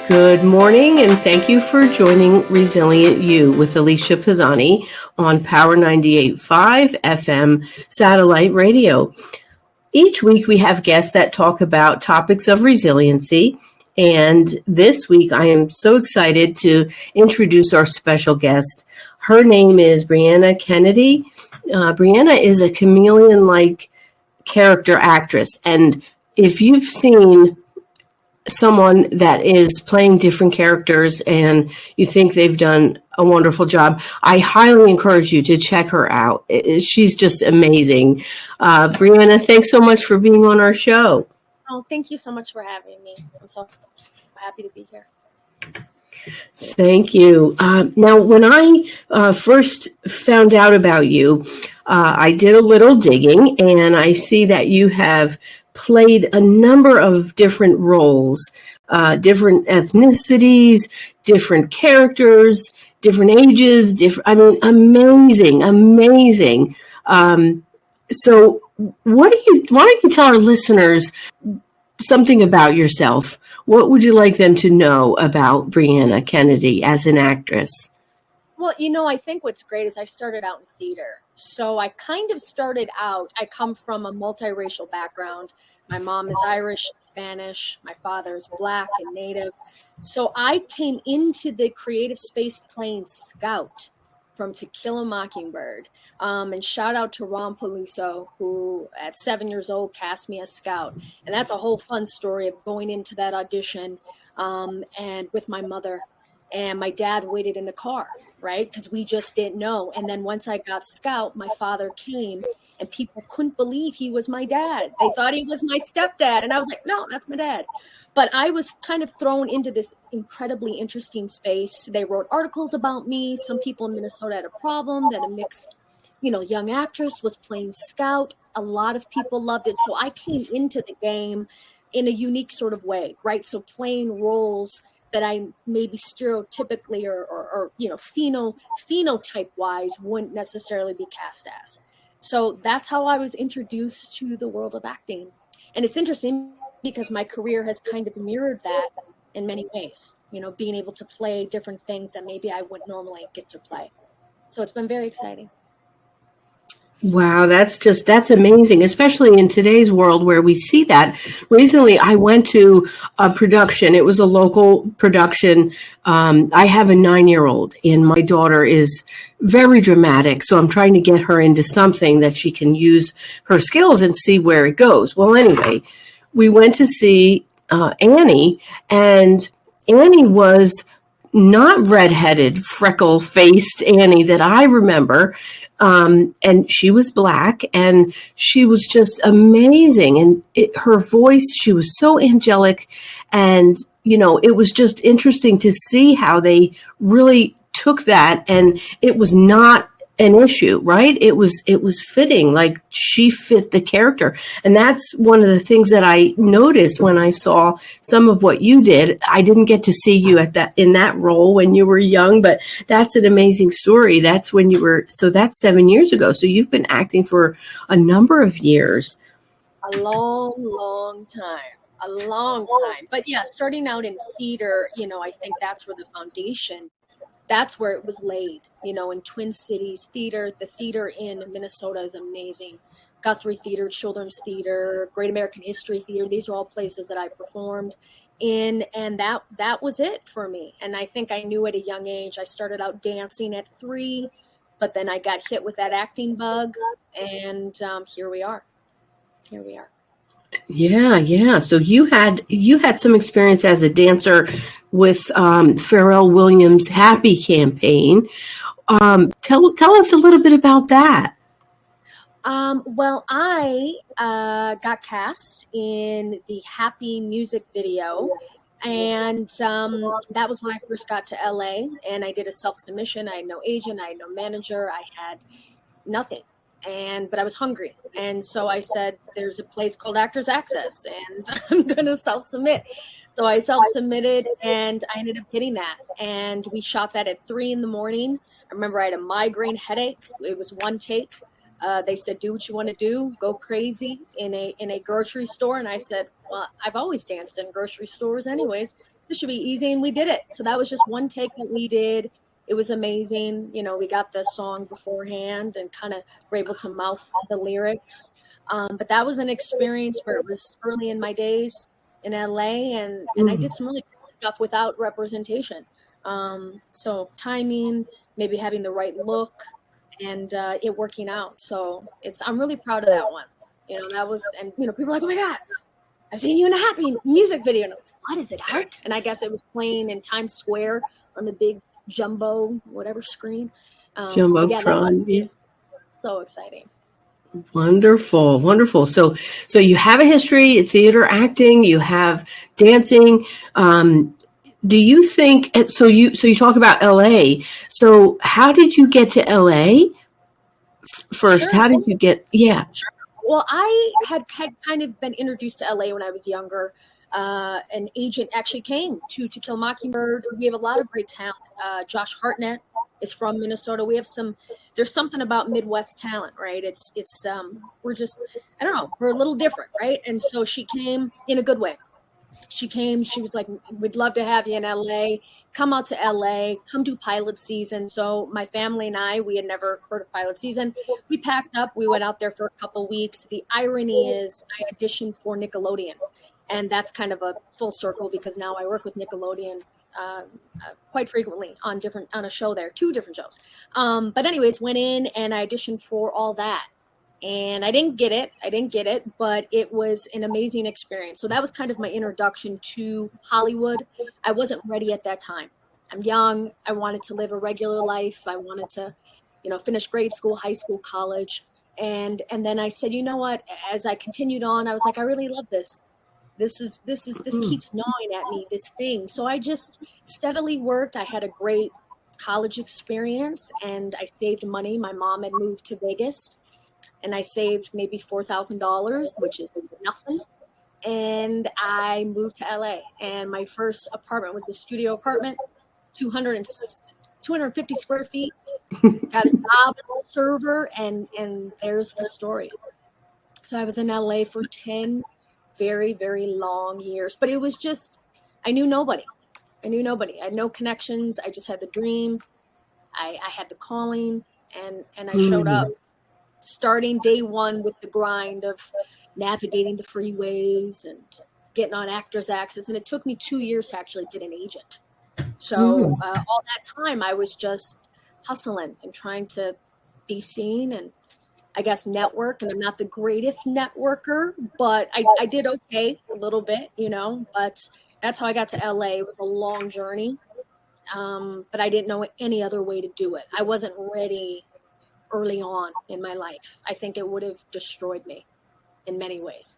Good morning, and thank you for joining Resilient You with Alicia Pisani on Power 98.5 FM satellite radio. Each week we have guests that talk about topics of resiliency, and this week I am so excited to introduce our special guest. Her name is Briana Kennedy. Briana is a chameleon-like character actress, and if you've seen someone that is playing different characters and you think they've done a wonderful job, I highly encourage you to check her out. She's just amazing. Briana, thanks so much for being on our show. Oh, thank you so much for having me. I'm so happy to be here. Thank you. Now, when I first found out about you, I did a little digging, and I see that you have played a number of different roles, different ethnicities, different characters, different ages, amazing. So why don't you tell our listeners something about yourself? What would you like them to know about Briana Kennedy as an actress? Well, I think what's great is I started out in theater. So I kind of started out, I come from a multiracial background. My mom is Irish, Spanish. My father is Black and Native. So I came into the creative space playing Scout from To Kill a Mockingbird. And shout out to Ron Peluso, who at 7 years old cast me as Scout. And that's a whole fun story of going into that audition and with my mother. And my dad waited in the car, right? Because we just didn't know. And then once I got Scout, my father came and people couldn't believe he was my dad. They thought he was my stepdad. And I was like, no, that's my dad. But I was kind of thrown into this incredibly interesting space. They wrote articles about me. Some people in Minnesota had a problem that a mixed, young actress was playing Scout. A lot of people loved it. So I came into the game in a unique sort of way, right? So playing roles that I maybe stereotypically or phenotype wise wouldn't necessarily be cast as. So that's how I was introduced to the world of acting. And it's interesting because my career has kind of mirrored that in many ways, being able to play different things that maybe I wouldn't normally get to play. So it's been very exciting. Wow, that's amazing, especially in today's world where we see that. Recently, I went to a production. It was a local production. I have a 9-year-old, and my daughter is very dramatic. So I'm trying to get her into something that she can use her skills and see where it goes. Well, anyway, we went to see Annie, and Annie was not redheaded, freckle-faced Annie that I remember. And she was Black, and she was just amazing. And her voice, she was so angelic. And, it was just interesting to see how they really took that, and it was not an issue, right? It was fitting, like she fit the character. And that's one of the things that I noticed when I saw some of what you did. I didn't get to see you in that role when you were young, but that's an amazing story. That's when you were, so that's 7 years ago. So you've been acting for a number of years. A long time. But yeah, starting out in theater, I think that's where the foundation, that's where it was laid, in Twin Cities theater. The theater in Minnesota is amazing. Guthrie Theater, Children's Theater, Great American History Theater. These are all places that I performed in. And that was it for me. And I think I knew at a young age. I started out dancing at 3, but then I got hit with that acting bug. And here we are. Yeah. So you had some experience as a dancer with Pharrell Williams' Happy campaign. Tell us a little bit about that. Well, I got cast in the Happy music video, and that was when I first got to LA, and I did a self-submission. I had no agent, I had no manager, I had nothing. But I was hungry. And so I said, there's a place called Actors Access, and I'm going to self-submit. So I self-submitted, and I ended up getting that. And we shot that at 3 a.m. I remember I had a migraine headache. It was one take. They said, do what you want to do, go crazy in a grocery store. And I said, well, I've always danced in grocery stores anyways. this should be easy. And we did it. So that was just one take that we did. It was amazing. You know, we got the song beforehand and kind of were able to mouth the lyrics. But that was an experience where it was early in my days in LA, and I did some really cool stuff without representation. So timing, maybe having the right look, and it working out. So I'm really proud of that one. You know, that was, and you know, people are like, oh my God, I've seen you in a Happy music video. And I was like, what is it out? And I guess it was playing in Times Square on the big jumbo whatever screen. Jumbotron. Yeah. So exciting. Wonderful, wonderful. So you have a history, theater, acting, you have dancing. Do you think, so you talk about LA. So how did you get to LA first? Sure. How did you get, yeah. Sure. Well, I had kind of been introduced to LA when I was younger. An agent actually came to Kill a Mockingbird. We have a lot of great talent. Josh Hartnett is from Minnesota. We have there's something about Midwest talent, right? We're just, I don't know, we're a little different, right? And so she came in a good way. She was like, we'd love to have you in LA. Come out to LA, come do pilot season. So my family and I, we had never heard of pilot season. We packed up, we went out there for a couple weeks. The irony is I auditioned for Nickelodeon. And that's kind of a full circle because now I work with Nickelodeon quite frequently on a show there, 2 different shows. But anyways, went in and I auditioned for all that. And I didn't get it, but it was an amazing experience. So that was kind of my introduction to Hollywood. I wasn't ready at that time. I'm young. I wanted to live a regular life. I wanted to, you know, finish grade school, high school, college. And then I said, you know what, as I continued on, I was like, I really love this. This keeps gnawing at me, this thing. So I just steadily worked. I had a great college experience and I saved money. My mom had moved to Vegas and I saved maybe $4,000, which is nothing. And I moved to LA and my first apartment was a studio apartment, 250 square feet, had a job as a server, and there's the story. So I was in LA for 10 very, very long years, but it was just, I knew nobody. I had no connections. I just had the dream. I had the calling and I showed up starting day one with the grind of navigating the freeways and getting on Actors Access. And it took me 2 years to actually get an agent. So all that time I was just hustling and trying to be seen and I guess network, and I'm not the greatest networker, but I did okay a little bit, you know, but that's how I got to LA. It was a long journey, but I didn't know any other way to do it. I wasn't ready early on in my life. I think it would have destroyed me in many ways.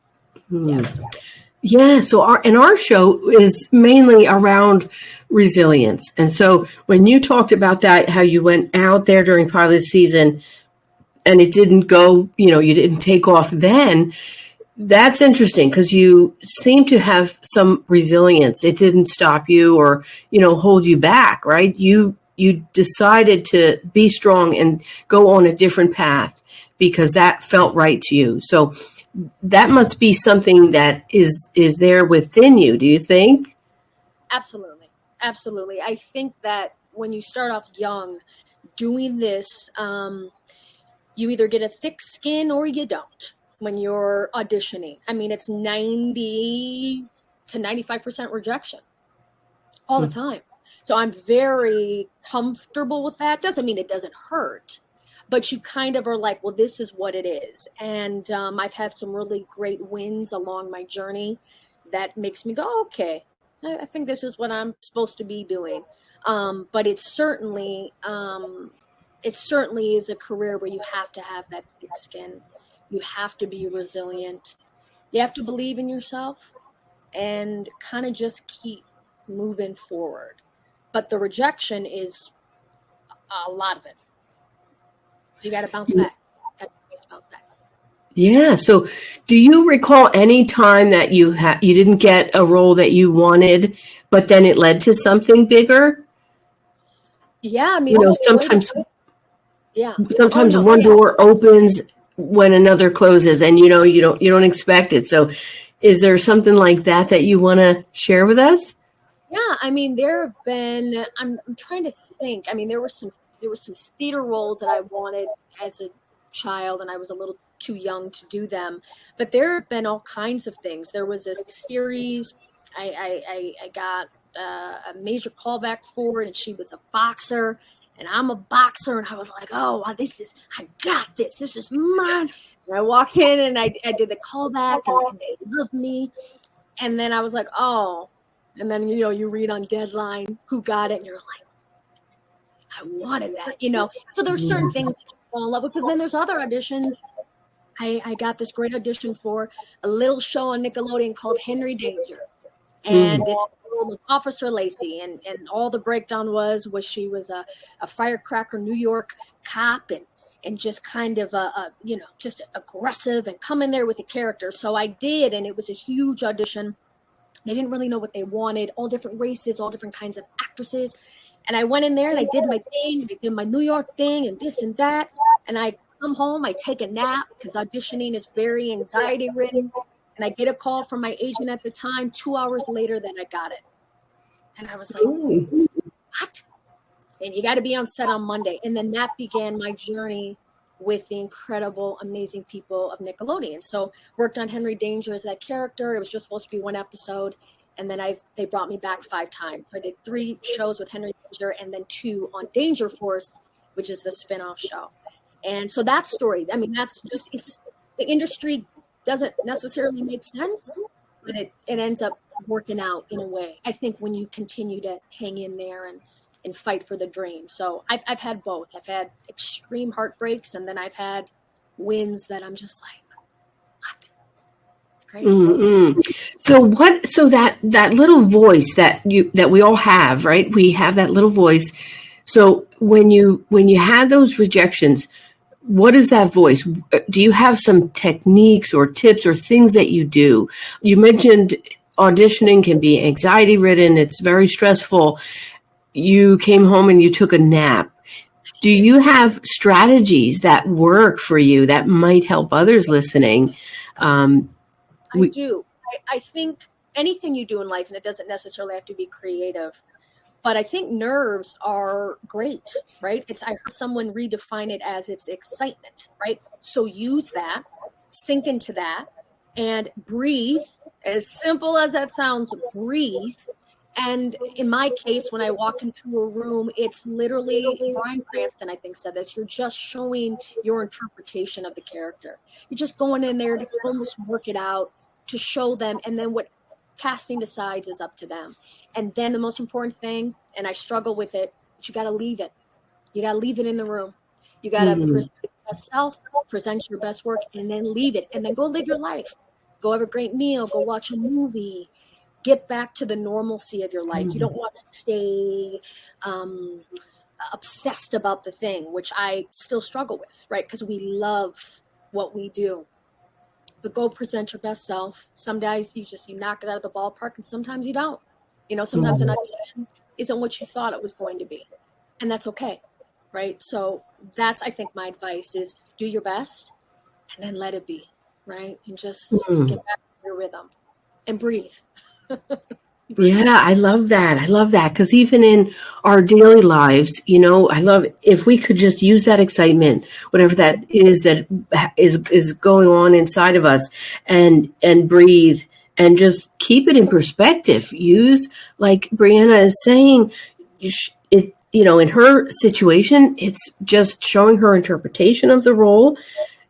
Yeah, so our show is mainly around resilience. And so when you talked about that, how you went out there during pilot season, and it didn't go, you know, you didn't take off then. That's interesting because you seem to have some resilience. It didn't stop you or, you know, hold you back, right? You decided to be strong and go on a different path because that felt right to you. So that must be something that is there within you, do you think? Absolutely. Absolutely. I think that when you start off young doing this, you either get a thick skin or you don't when you're auditioning. I mean, it's 90 to 95% rejection all the time. So I'm very comfortable with that. Doesn't mean it doesn't hurt, but you kind of are like, well, this is what it is. And I've had some really great wins along my journey that makes me go, okay, I think this is what I'm supposed to be doing. But it certainly is a career where you have to have that thick skin. You have to be resilient. You have to believe in yourself and kind of just keep moving forward. But the rejection is a lot of it. So you got to bounce back. Yeah. So do you recall any time that you didn't get a role that you wanted, but then it led to something bigger? Yeah. I mean, you know, sometimes one door opens when another closes and, you know, you don't expect it. So is there something like that you want to share with us? Yeah, I mean, there have been. I'm trying to think. I mean, there were some theater roles that I wanted as a child, and I was a little too young to do them. But there have been all kinds of things. There was a series I got a major callback for, and she was a boxer, and I'm a boxer, and I was like, oh, wow, I got this. This is mine. And I walked in, and I did the callback, and they loved me. And then I was like, oh. And then, you read on Deadline who got it, and you're like, I wanted that. So there's certain things that you fall in love with, but then there's other auditions. I got this great audition for a little show on Nickelodeon called Henry Danger. And it's with Officer Lacey, and all the breakdown was she was a firecracker New York cop, and just kind of just aggressive and come in there with a character. So I did, and it was a huge audition. They didn't really know what they wanted, all different races, all different kinds of actresses. And I went in there and I did my thing. I did my New York thing and this and that. And I come home, I take a nap because auditioning is very anxiety ridden. And I get a call from my agent at the time 2 hours later that I got it. And I was like, what? And you got to be on set on Monday. And then that began my journey with the incredible, amazing people of Nickelodeon. So worked on Henry Danger as that character. It was just supposed to be one episode. And then they brought me back 5 times. So I did 3 shows with Henry Danger and then 2 on Danger Force, which is the spinoff show. And so that story, I mean, that's just, the industry doesn't necessarily make sense, but it ends up working out in a way, I think, when you continue to hang in there and fight for the dream. So I've had both. I've had extreme heartbreaks, and then I've had wins that I'm just like, what? It's crazy. Mm-hmm. So that little voice that we all have, right? We have that little voice. So when you had those rejections, what is that voice? Do you have some techniques or tips or things that you do? You mentioned auditioning can be anxiety ridden. It's very stressful. You came home and you took a nap. Do you have strategies that work for you that might help others listening? I do. I think anything you do in life, and it doesn't necessarily have to be creative, but I think nerves are great, right? I heard someone redefine it as it's excitement, right? So use that, sink into that, and breathe. As simple as that sounds, breathe. And in my case, when I walk into a room, it's literally, Bryan Cranston, I think, said this, you're just showing your interpretation of the character. You're just going in there to almost work it out, to show them, and then what casting decides is up to them. And then the most important thing, and I struggle with it, but you got to leave it. You got to leave it in the room. You got to present your best self, present your best work, and then leave it. And then go live your life. Go have a great meal. Go watch a movie. Get back to the normalcy of your life. You don't want to stay obsessed about the thing, which I still struggle with, right? Because we love what we do. But go present your best self. Some days you knock it out of the ballpark, and sometimes you don't. Sometimes an audition isn't what you thought it was going to be. And that's okay, right? So that's, I think, my advice is do your best and then let it be, right? And just get back to your rhythm and breathe. Yeah, I love that. Because even in our daily lives, I love if we could just use that excitement, whatever that is going on inside of us, and breathe and just keep it in perspective. Use, like Briana is saying, in her situation, it's just showing her interpretation of the role.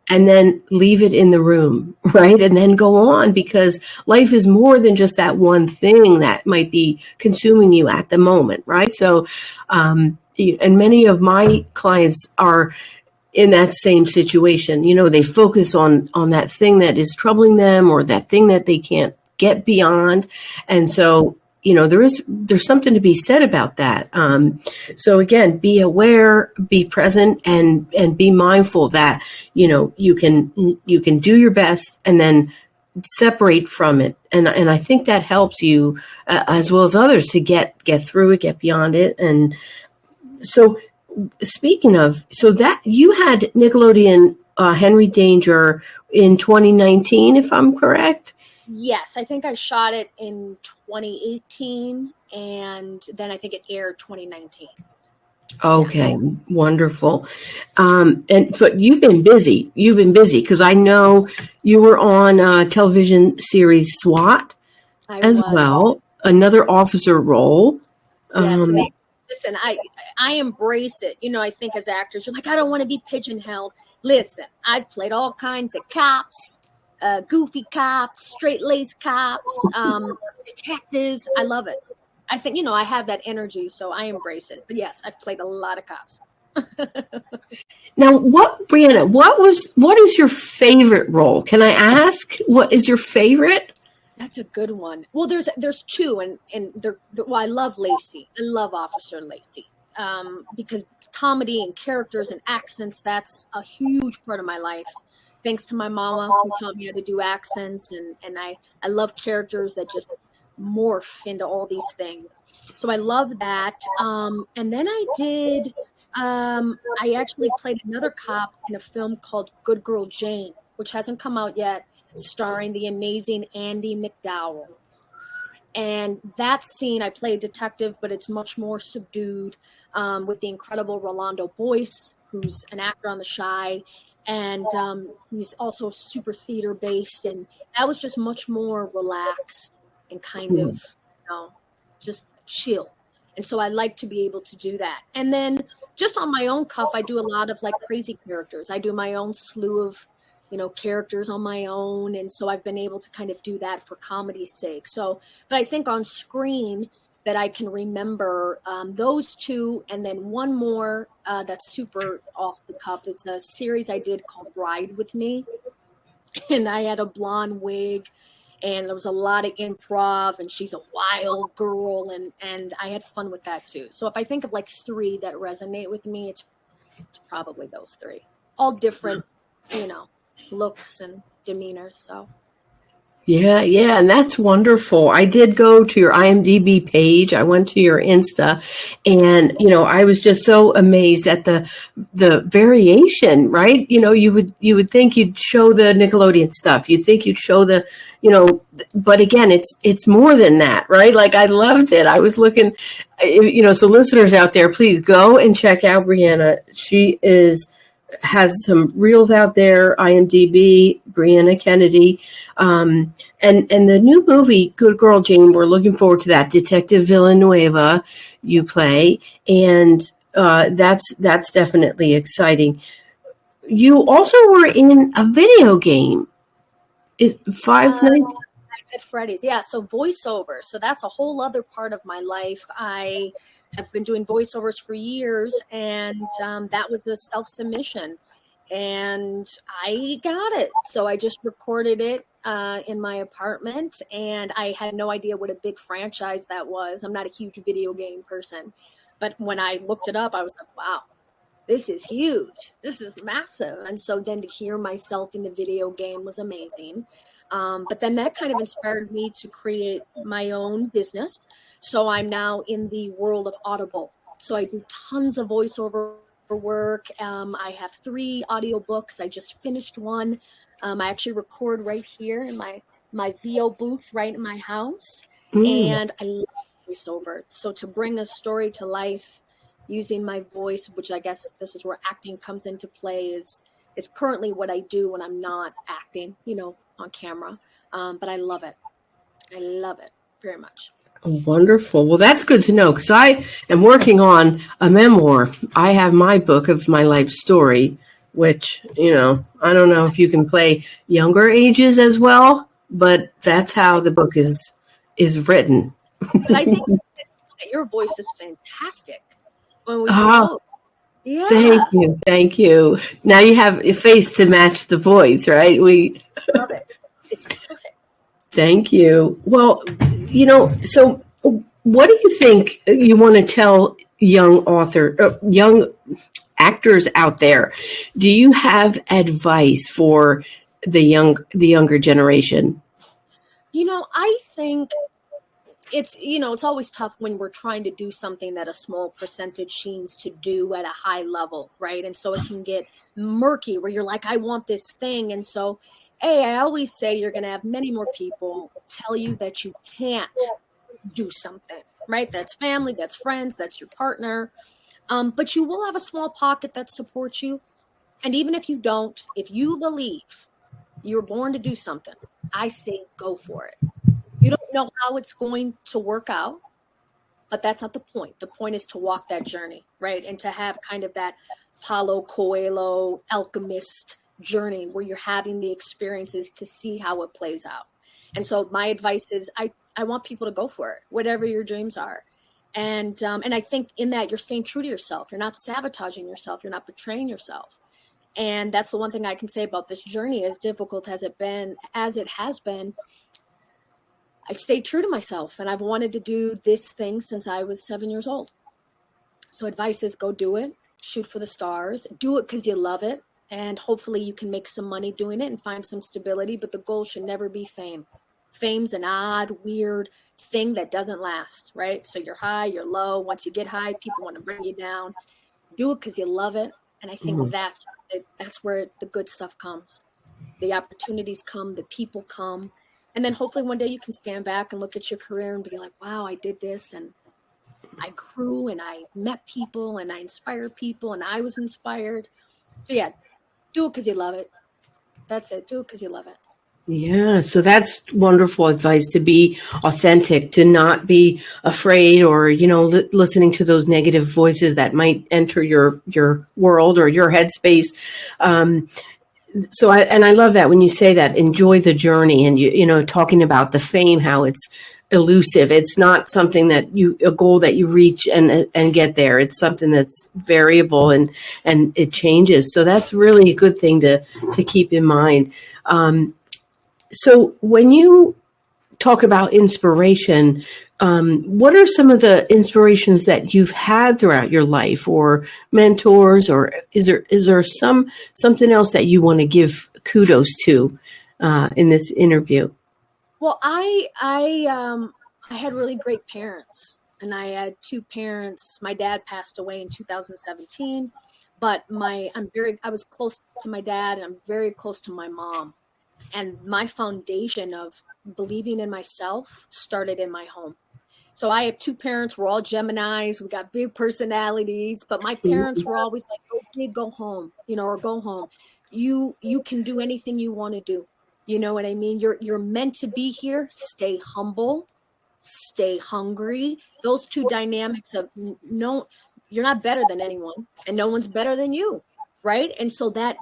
And then leave it in the room, right? And then go on, because life is more than just that one thing that might be consuming you at the moment, right? So, and many of my clients are in that same situation. They focus on that thing that is troubling them, or that thing that they can't get beyond. And so, there's something to be said about that. So again, be aware, be present, and be mindful that, you can do your best and then separate from it. And I think that helps you as well as others to get through it, get beyond it. And so speaking of, so that you had Nickelodeon, Henry Danger in 2019, if I'm correct. Yes, I think I shot it in 2018, and then I think it aired 2019. Yeah. Okay, wonderful. And but you've been busy. You've been busy because I know you were on television series SWAT I as was. well, another officer role. Yes, and Um, listen, I embrace it. You know, I think as actors, you're like, I don't want to be pigeonholed. Listen, I've played all kinds of cops, goofy cops, straight laced cops, detectives. I love it. I think, I have that energy, so I embrace it. But yes, I've played a lot of cops. Now, Brianna, what is your favorite role? Can I ask what is your favorite? That's a good one. Well, there's two, and well, I love Lacey. I love Officer Lacey, because comedy and characters and accents, that's a huge part of my life. Thanks to my mama who taught me how to do accents, and I love characters that just morph into all these things. So I love that. And then I actually played another cop in a film called Good Girl Jane, which hasn't come out yet, starring the amazing Andy McDowell. And that scene, I play a detective, but it's much more subdued, with the incredible Rolando Boyce, who's an actor on The Chi. And he's also super theater based. And that was just much more relaxed and kind of, just chill. And so I like to be able to do that. And then just on my own cuff, I do a lot of like crazy characters. I do my own slew of characters on my own. And so I've been able to kind of do that for comedy's sake. So, but I think on screen that I can remember, those two, and then one more that's super off the cuff. It's a series I did called Ride With Me. And I had a blonde wig, and there was a lot of improv, and she's a wild girl, and I had fun with that too. So if I think of like three that resonate with me, it's probably those three. All different, looks and demeanor. So Yeah, and that's wonderful. I did go to your IMDb page. I went to your Insta, and I was just so amazed at the variation. Right? You would think you'd show the Nickelodeon stuff. You'd think you'd show but again, it's more than that, right? Like I loved it. I was looking, So listeners out there, please go and check out Brianna. She has some reels out there, IMDb, Briana Kennedy, and the new movie, Good Girl Jane. We're looking forward to that. Detective Villanueva, you play, and that's definitely exciting. You also were in a video game. Is Five Nights? at Freddy's, yeah. So voiceover. So that's a whole other part of my life. I have been doing voiceovers for years, and that was the self-submission, and I got it. So I just recorded it in my apartment, and I had no idea what a big franchise that was. I'm not a huge video game person, but when I looked it up, I was like, wow, this is huge. This is massive. And so then to hear myself in the video game was amazing. But then that kind of inspired me to create my own business. So I'm now in the world of Audible. So I do tons of voiceover work. I have 3 audiobooks. I just finished one. I actually record right here in my VO booth right in my house. And I love voiceover. So to bring a story to life using my voice, which I guess this is where acting comes into play, is currently what I do when I'm not acting, on camera. But I love it. I love it very much. Wonderful. Well, that's good to know because I am working on a memoir. I have my book of my life story, which, I don't know if you can play younger ages as well, but that's how the book is written. But I think that your voice is fantastic when we spoke. Yeah. Thank you. Now you have a face to match the voice, right? We love it. It's perfect. Thank you. Well, so what do you think you want to tell young actors out there? Do you have advice for the younger generation? I think it's always tough when we're trying to do something that a small percentage seems to do at a high level, right? And so it can get murky where you're like, I want this thing. And so I always say you're going to have many more people tell you that you can't do something, right? That's family, that's friends, that's your partner. But you will have a small pocket that supports you. And even if you don't, if you believe you're born to do something, I say go for it. You don't know how it's going to work out, but that's not the point. The point is to walk that journey, right? And to have kind of that Paulo Coelho alchemist journey where you're having the experiences to see how it plays out. And so my advice is I want people to go for it, whatever your dreams are. And I think in that you're staying true to yourself. You're not sabotaging yourself. You're not betraying yourself. And that's the one thing I can say about this journey, as difficult as it has been, I stayed true to myself, and I've wanted to do this thing since I was 7 years old. So advice is go do it, shoot for the stars, do it because you love it. And hopefully you can make some money doing it and find some stability, but the goal should never be fame. Fame's an odd, weird thing that doesn't last, right? So you're high, you're low. Once you get high, people want to bring you down. Do it because you love it. And I think that's where the good stuff comes. The opportunities come, the people come. And then hopefully one day you can stand back and look at your career and be like, wow, I did this. And I grew and I met people and I inspired people and I was inspired. So yeah, do it because you love it. That's it. Do it because you love it. Yeah, so that's wonderful advice, to be authentic, to not be afraid or, listening to those negative voices that might enter your world or your headspace. So I love that when you say that, enjoy the journey, and talking about the fame, how it's elusive. It's not something that a goal that you reach and get there. It's something that's variable and it changes. So that's really a good thing to keep in mind. So when you talk about inspiration, what are some of the inspirations that you've had throughout your life, or mentors, or is there something else that you want to give kudos to in this interview? Well, I had really great parents, and I had two parents. My dad passed away in 2017, but I was close to my dad, and I'm very close to my mom. And my foundation of believing in myself started in my home. So I have two parents. We're all Geminis. We got big personalities, but my parents were always like, "Go big, go home," or "Go home. You can do anything you want to do." You know what I mean? You're meant to be here. Stay humble, stay hungry. Those two dynamics of no, you're not better than anyone, and no one's better than you, right? And so that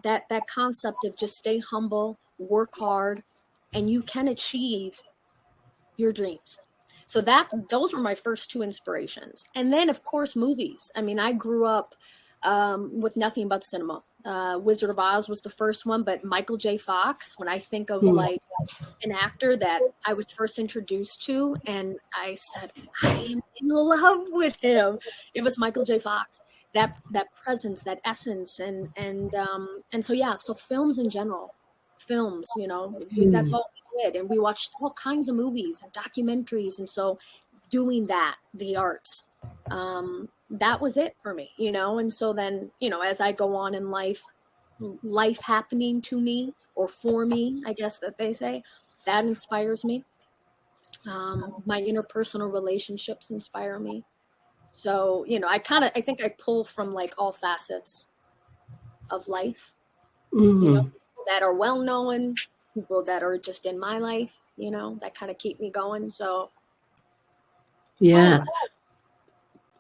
concept of just stay humble, work hard, and you can achieve your dreams. So those were my first two inspirations. And then of course movies. I mean, I grew up with nothing but cinema. Wizard of Oz was the first one, but Michael J. Fox, when I think of like an actor that I was first introduced to and I said, I am in love with him, it was Michael J. Fox. That presence, that essence, and so yeah, so films in general. Films, that's all we did, and we watched all kinds of movies and documentaries, and so doing that, the arts, that was it for me, and so then, as I go on in life happening to me or for me, I guess that they say, that inspires me. My interpersonal relationships inspire me. So, I think I pull from like all facets of life, that are well known, people that are just in my life, that kind of keep me going. So yeah.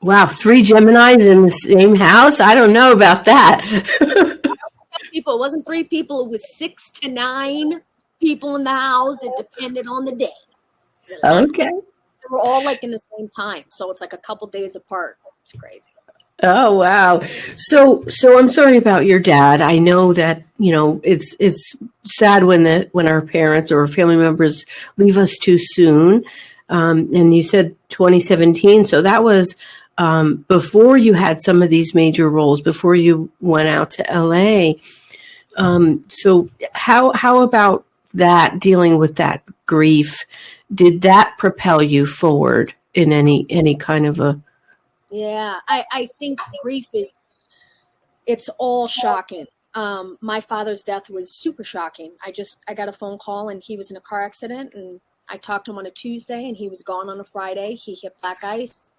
Wow, 3 Geminis in the same house? I don't know about that. People, it wasn't 3 people, it was 6 to 9 people in the house. It depended on the day. Okay. They were all like in the same time. So it's like a couple days apart. It's crazy. Oh, wow. So I'm sorry about your dad. I know that, it's sad when our parents or family members leave us too soon. And you said 2017. So that was before you had some of these major roles, before you went out to LA. So how about that, dealing with that grief? Did that propel you forward in any kind of a... Yeah, I think grief it's all shocking. My father's death was super shocking. I got a phone call and he was in a car accident, and I talked to him on a Tuesday and he was gone on a Friday. He hit black ice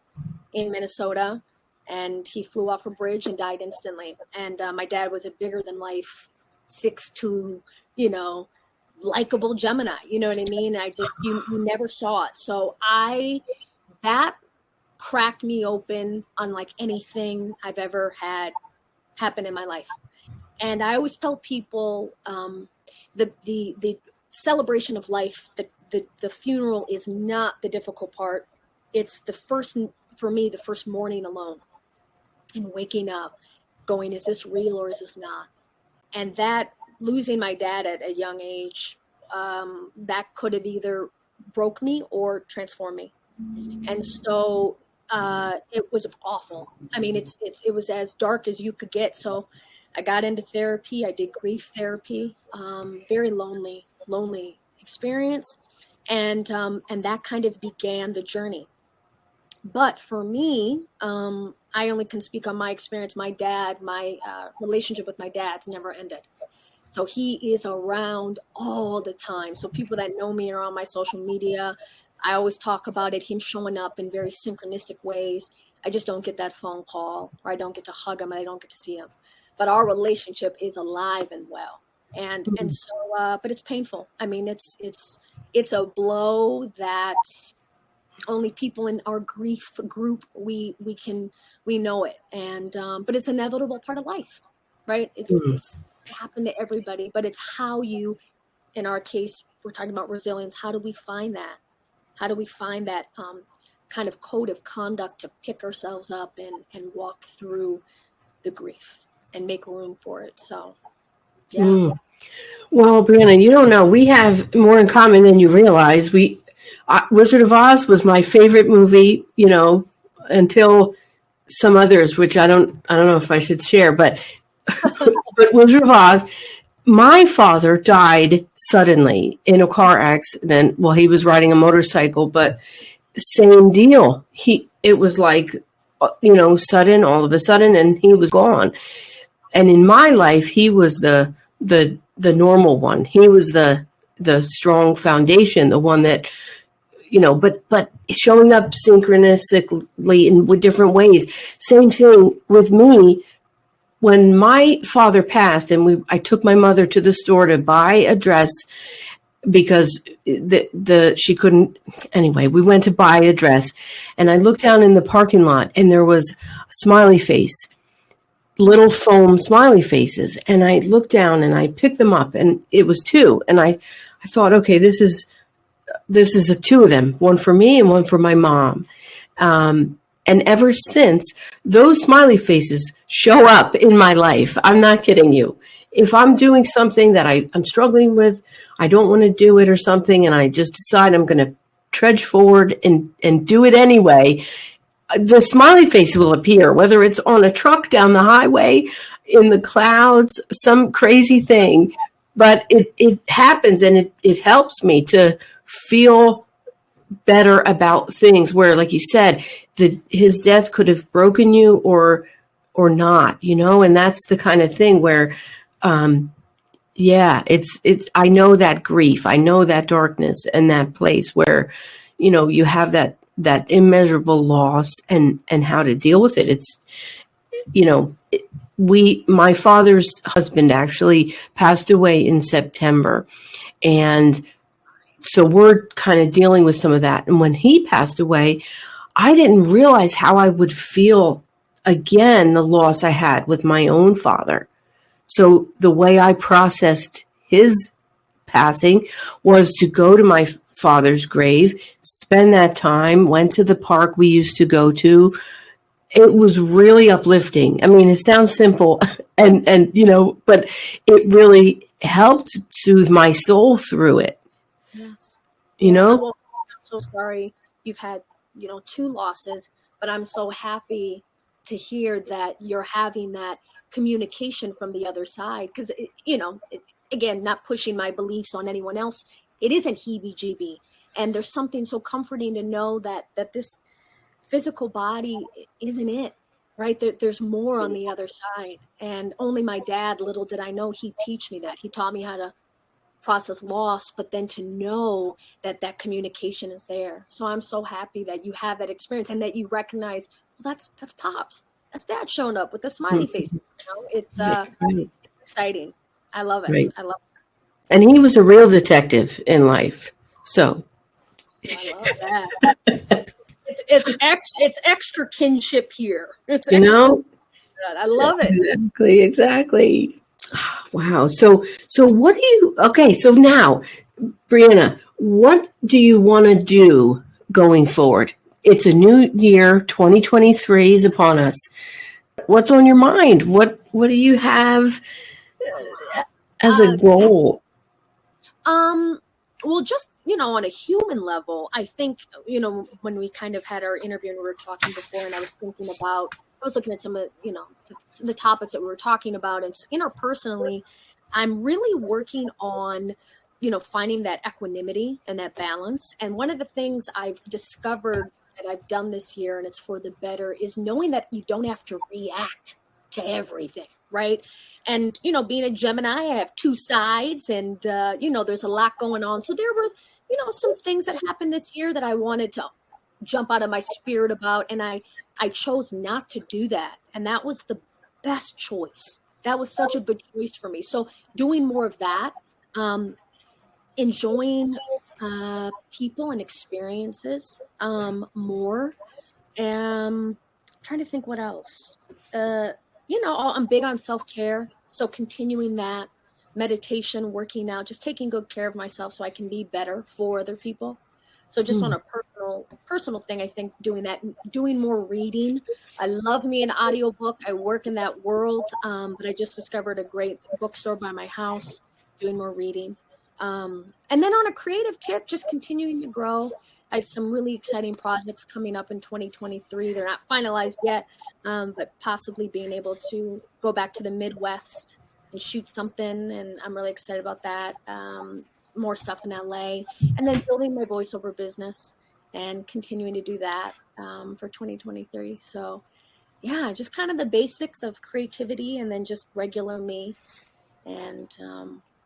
in Minnesota and he flew off a bridge and died instantly. And my dad was a bigger than life 6'2", likable Gemini. You know what I mean? You never saw it. So that cracked me open unlike anything I've ever had happen in my life. And I always tell people the celebration of life, the funeral is not the difficult part. It's the first morning alone and waking up going, is this real or is this not? And that, losing my dad at a young age, that could have either broke me or transformed me. And so it was awful. I mean, it was as dark as you could get. So I got into therapy. I did grief therapy. Very lonely experience, and that kind of began the journey. But for me, I only can speak on my experience. My relationship with my dad's never ended. So he is around all the time. So people that know me are on my social media. I always talk about it, him showing up in very synchronistic ways. I just don't get that phone call, or I don't get to hug him, and I don't get to see him. But our relationship is alive and well. And so, but it's painful. I mean, it's a blow that only people in our grief group, we know it. And, but it's an inevitable part of life, right? It happened to everybody, but it's how you, in our case, we're talking about resilience. How do we find that? How do we find that kind of code of conduct to pick ourselves up and walk through the grief and make room for it? So, yeah. Well, Briana, you don't know, we have more in common than you realize. Wizard of Oz was my favorite movie, until some others, which I don't know if I should share, but Wizard of Oz. My father died suddenly in a car accident. Well, he was riding a motorcycle, but same deal. It was like, sudden, all of a sudden, and he was gone. And in my life, he was the normal one. He was the strong foundation, the one that, but showing up synchronistically in with different ways. Same thing with me. When my father passed, and I took my mother to the store to buy a dress because she couldn't. Anyway, we went to buy a dress, and I looked down in the parking lot, and there was a smiley face, little foam smiley faces, and I looked down and I picked them up, and it was two, and I thought, okay, this is two of them, one for me and one for my mom. And ever since, those smiley faces show up in my life. I'm not kidding you. If I'm doing something that I'm struggling with, I don't want to do it or something, and I just decide I'm going to trudge forward and do it anyway, the smiley face will appear, whether it's on a truck down the highway, in the clouds, some crazy thing. But it happens, and it helps me to feel better about things where, like you said, his death could have broken you or not, and that's the kind of thing where, it's, I know that grief, I know that darkness and that place where, you have that immeasurable loss and how to deal with it. It's, my father's husband actually passed away in September, and so we're kind of dealing with some of that. And when he passed away, I didn't realize how I would feel again, the loss I had with my own father. So the way I processed his passing was to go to my father's grave, spend that time, went to the park we used to go to. It was really uplifting. I mean, it sounds simple and but it really helped soothe my soul through it. Yes. Well, I'm so sorry you've had, two losses, but I'm so happy to hear that you're having that communication from the other side. Because, again, not pushing my beliefs on anyone else, it isn't heebie-jeebie. And there's something so comforting to know that this physical body isn't it. right? There's more on the other side. And only my dad, little did I know, he'd teach me that. He taught me how to process loss, but then to know that that communication is there. So I'm so happy that you have that experience and that you recognize, well, that's Pops. That's Dad showing up with the smiley face. It's Right. exciting. I love it. Right. I love And he was a real detective in life. So it. I love that. It's extra kinship here. It's you extra. know, I love it. exactly. Wow. So what do you, okay, so now, Briana, what do you want to do going forward? It's a new year, 2023 is upon us. What's on your mind? What do you have as a goal? Well, just, on a human level, I think, when we kind of had our interview and we were talking before, and I was looking at some of, the topics that we were talking about, and interpersonally, I'm really working on, finding that equanimity and that balance. And one of the things I've discovered that I've done this year, and it's for the better, is knowing that you don't have to react to everything, right? And, being a Gemini, I have two sides, and, there's a lot going on. So there was, some things that happened this year that I wanted to jump out of my spirit about, and I chose not to do that. And that was the best choice. That was such a good choice for me. So doing more of that, enjoying people and experiences more. Trying to think what else. I'm big on self-care. So continuing that, meditation, working out, just taking good care of myself so I can be better for other people. So just on a personal thing, I think doing that, doing more reading. I love me an audiobook. I work in that world, but I just discovered a great bookstore by my house, doing more reading. And then on a creative tip, just continuing to grow. I have some really exciting projects coming up in 2023. They're not finalized yet, but possibly being able to go back to the Midwest and shoot something. And I'm really excited about that. More stuff in LA, and then building my voiceover business and continuing to do that for 2023. So yeah, just kind of the basics of creativity and then just regular me. And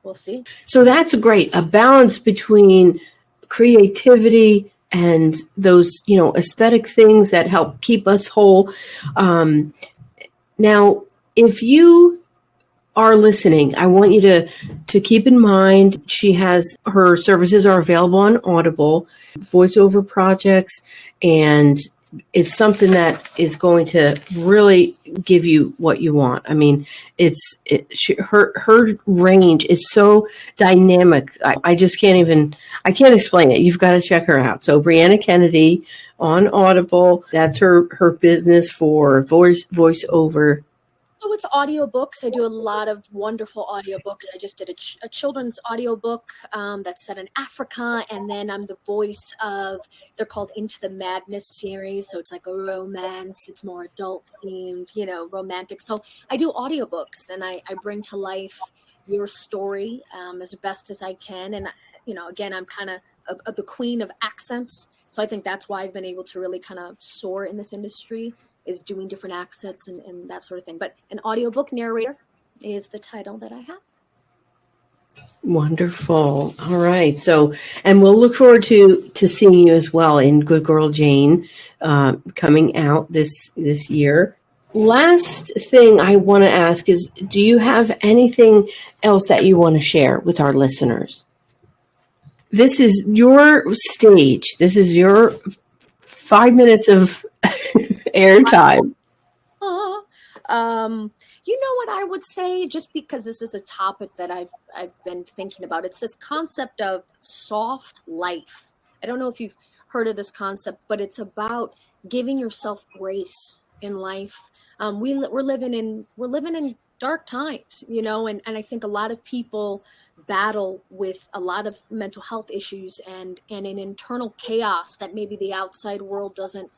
we'll see. So that's great. A balance between creativity and those, aesthetic things that help keep us whole. Now, if you are listening, I want you to keep in mind her services are available on Audible, voiceover projects, and it's something that is going to really give you what you want. I mean, her range is so dynamic. I just I can't explain it. You've got to check her out. So Briana Kennedy on Audible, that's her business for voiceover. So it's audiobooks. I do a lot of wonderful audiobooks. I just did a children's audiobook that's set in Africa. And then I'm the voice of, they're called Into the Madness series. So it's like a romance. It's more adult themed, romantic. So I do audiobooks and I bring to life your story as best as I can. And, again, I'm kind of the queen of accents. So I think that's why I've been able to really kind of soar in this industry, is doing different accents and that sort of thing. But an audiobook narrator is the title that I have. Wonderful. All right. So, and we'll look forward to seeing you as well in Good Girl Jane coming out this year. Last thing I want to ask is, do you have anything else that you want to share with our listeners? This is your stage. This is your 5 minutes of airtime. You know what I would say, just because this is a topic that I've been thinking about, it's this concept of soft life. I don't know if you've heard of this concept, but it's about giving yourself grace in life. We're living in dark times, and I think a lot of people battle with a lot of mental health issues and an internal chaos that maybe the outside world doesn't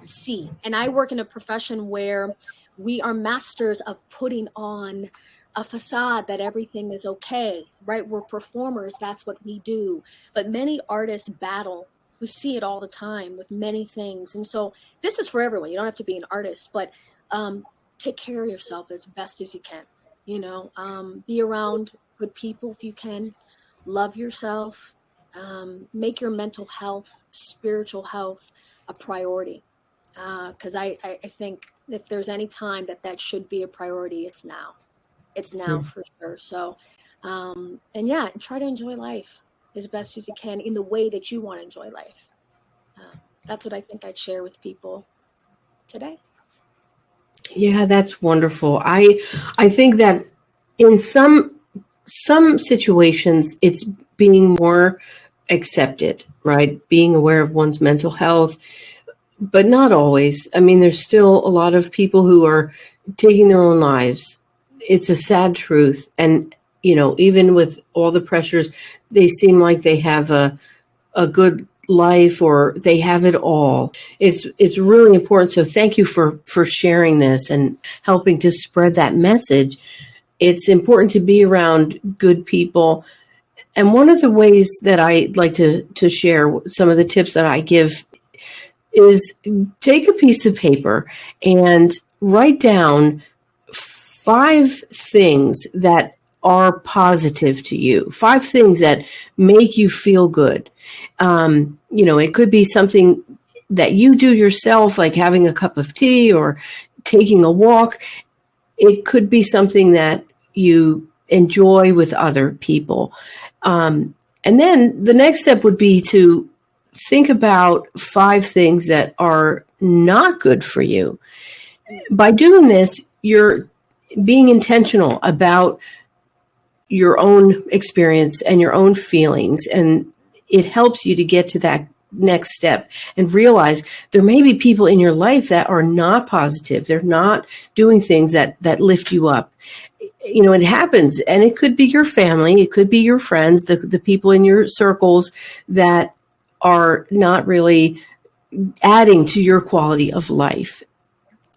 see. And I work in a profession where we are masters of putting on a facade that everything is okay, right? We're performers. That's what we do. But many artists battle. We see it all the time with many things. And so this is for everyone. You don't have to be an artist, but take care of yourself as best as you can. Be around good people if you can. Love yourself. Make your mental health, spiritual health a priority. Because I think if there's any time that should be a priority, it's now. It's now for sure. So, and try to enjoy life as best as you can in the way that you want to enjoy life. That's what I think I'd share with people today. Yeah, that's wonderful. I think that in some situations it's being more accepted, right? Being aware of one's mental health, but not always. I mean, there's still a lot of people who are taking their own lives. It's a sad truth. And, even with all the pressures, they seem like they have a good life, or they have it all. It's really important. So thank you for sharing this and helping to spread that message. It's important to be around good people. And one of the ways that I like to share some of the tips that I give is take a piece of paper and write down 5 things that are positive to you, 5 things that make you feel good. It could be something that you do yourself, like having a cup of tea or taking a walk. It could be something that you enjoy with other people. And then the next step would be to think about 5 things that are not good for you. By doing this, you're being intentional about your own experience and your own feelings, and it helps you to get to that next step and realize there may be people in your life that are not positive. They're not doing things that lift you up. It happens, and it could be your family, it could be your friends, the people in your circles that are not really adding to your quality of life.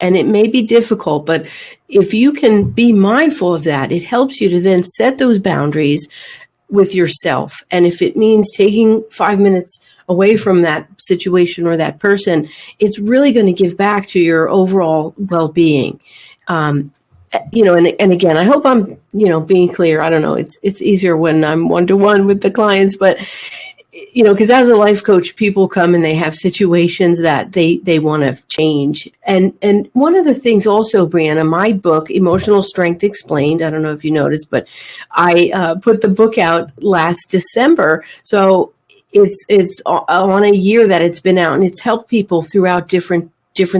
And it may be difficult, but if you can be mindful of that, it helps you to then set those boundaries with yourself. And if it means taking 5 minutes away from that situation or that person, it's really going to give back to your overall well-being. And again, I hope I'm, being clear. I don't know. It's easier when I'm one-to-one with the clients, but because as a life coach, people come and they have situations that they want to change. And one of the things also, Briana, my book, Emotional Strength Explained, I don't know if you noticed, but I put the book out last December. So it's on a year that it's been out, and it's helped people throughout different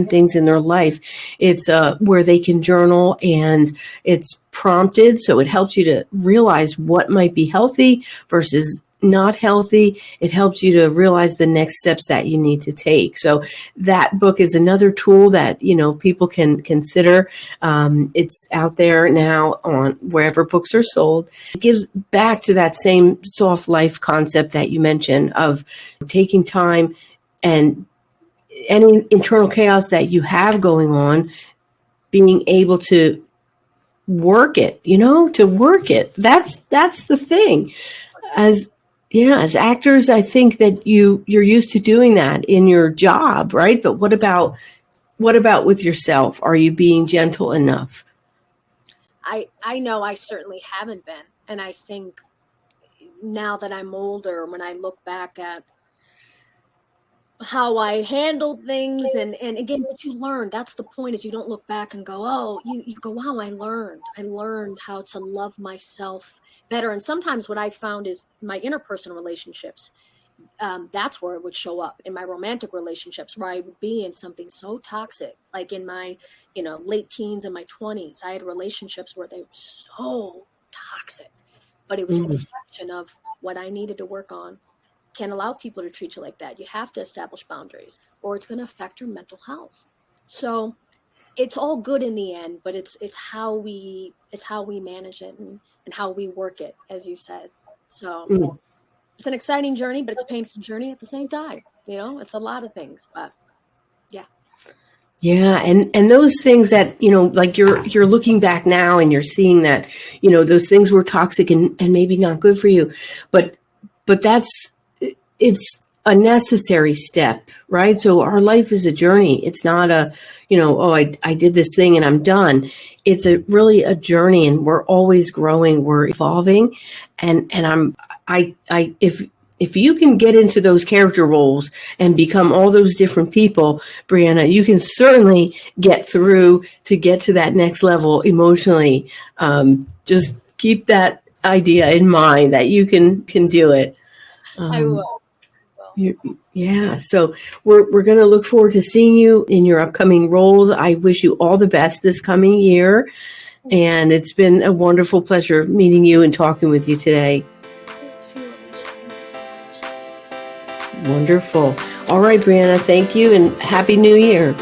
things in their life. It's where they can journal, and it's prompted. So it helps you to realize what might be healthy versus not healthy. It helps you to realize the next steps that you need to take. So that book is another tool that, people can consider. It's out there now on wherever books are sold. It gives back to that same soft life concept that you mentioned of taking time and any internal chaos that you have going on, being able to work it, to work it. That's the thing. As actors, I think that you're used to doing that in your job, right? But what about with yourself? Are you being gentle enough? I know I certainly haven't been. And I think now that I'm older, when I look back at how I handled things and again, what you learn, that's the point, is you don't look back and go, oh, you go, wow, I learned how to love myself better. And sometimes what I found is my interpersonal relationships, that's where it would show up in my romantic relationships, where I would be in something so toxic, like in my, late teens and my 20s, I had relationships where they were so toxic, but it was a reflection of what I needed to work on. Can't allow people to treat you like that. You have to establish boundaries, or it's going to affect your mental health. So it's all good in the end, but it's how we manage it and how we work it, as you said. So it's an exciting journey, but it's a painful journey at the same time. It's a lot of things, but yeah. Yeah. And those things that, like you're looking back now and you're seeing that, those things were toxic and maybe not good for you, but it's a necessary step, right? So our life is a journey. It's not a, oh, I did this thing and I'm done. It's really a journey, and we're always growing, we're evolving. And if you can get into those character roles and become all those different people, Briana, you can certainly get through to get to that next level emotionally. Just keep that idea in mind that you can do it. I will. Yeah, so we're going to look forward to seeing you in your upcoming roles. I wish you all the best this coming year, and it's been a wonderful pleasure meeting you and talking with you today. Wonderful. All right, Briana, thank you, and Happy New Year.